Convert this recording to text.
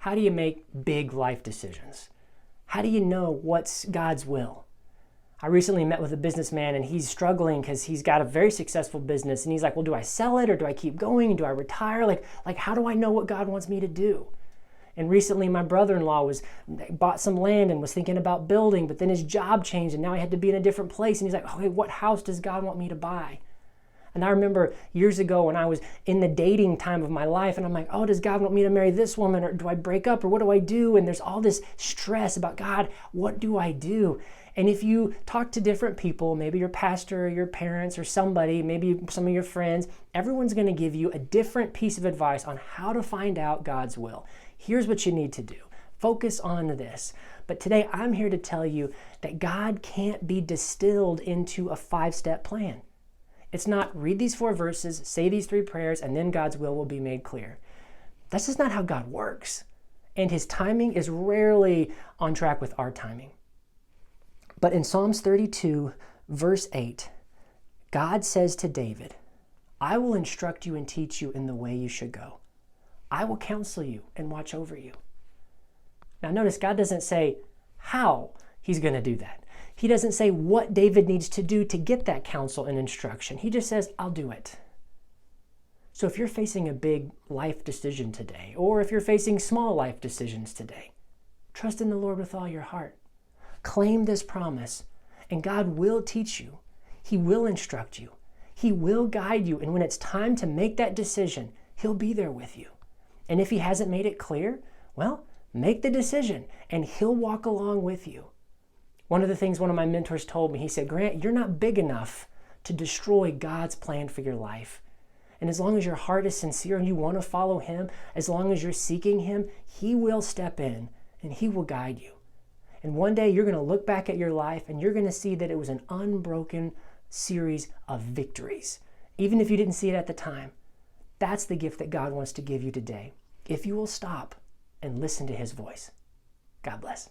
How do you make big life decisions? How do you know what's God's will? I recently met with a businessman and he's struggling because he's got a very successful business and he's like, well, do I sell it or do I keep going? Do I retire? Like how do I know what God wants me to do? And recently my brother-in-law bought some land and was thinking about building, but then his job changed and now he had to be in a different place. And he's like, okay, what house does God want me to buy? And I remember years ago when I was in the dating time of my life and I'm like, oh, does God want me to marry this woman or do I break up or what do I do? And there's all this stress about, God, what do I do? And if you talk to different people, maybe your pastor or your parents or somebody, maybe some of your friends, everyone's going to give you a different piece of advice on how to find out God's will. Here's what you need to do. Focus on this. But today I'm here to tell you that God can't be distilled into a 5-step plan. It's not read these 4 verses, say these 3 prayers, and then God's will be made clear. That's just not how God works. And his timing is rarely on track with our timing. But in Psalms 32, verse 8, God says to David, I will instruct you and teach you in the way you should go. I will counsel you and watch over you. Now notice God doesn't say how he's going to do that. He doesn't say what David needs to do to get that counsel and instruction. He just says, I'll do it. So if you're facing a big life decision today, or if you're facing small life decisions today, trust in the Lord with all your heart. Claim this promise, and God will teach you. He will instruct you. He will guide you. And when it's time to make that decision, he'll be there with you. And if he hasn't made it clear, well, make the decision, and he'll walk along with you. One of the things one of my mentors told me, he said, Grant, you're not big enough to destroy God's plan for your life. And as long as your heart is sincere and you want to follow him, as long as you're seeking him, he will step in and he will guide you. And one day you're going to look back at your life and you're going to see that it was an unbroken series of victories. Even if you didn't see it at the time, that's the gift that God wants to give you today. If you will stop and listen to his voice. God bless.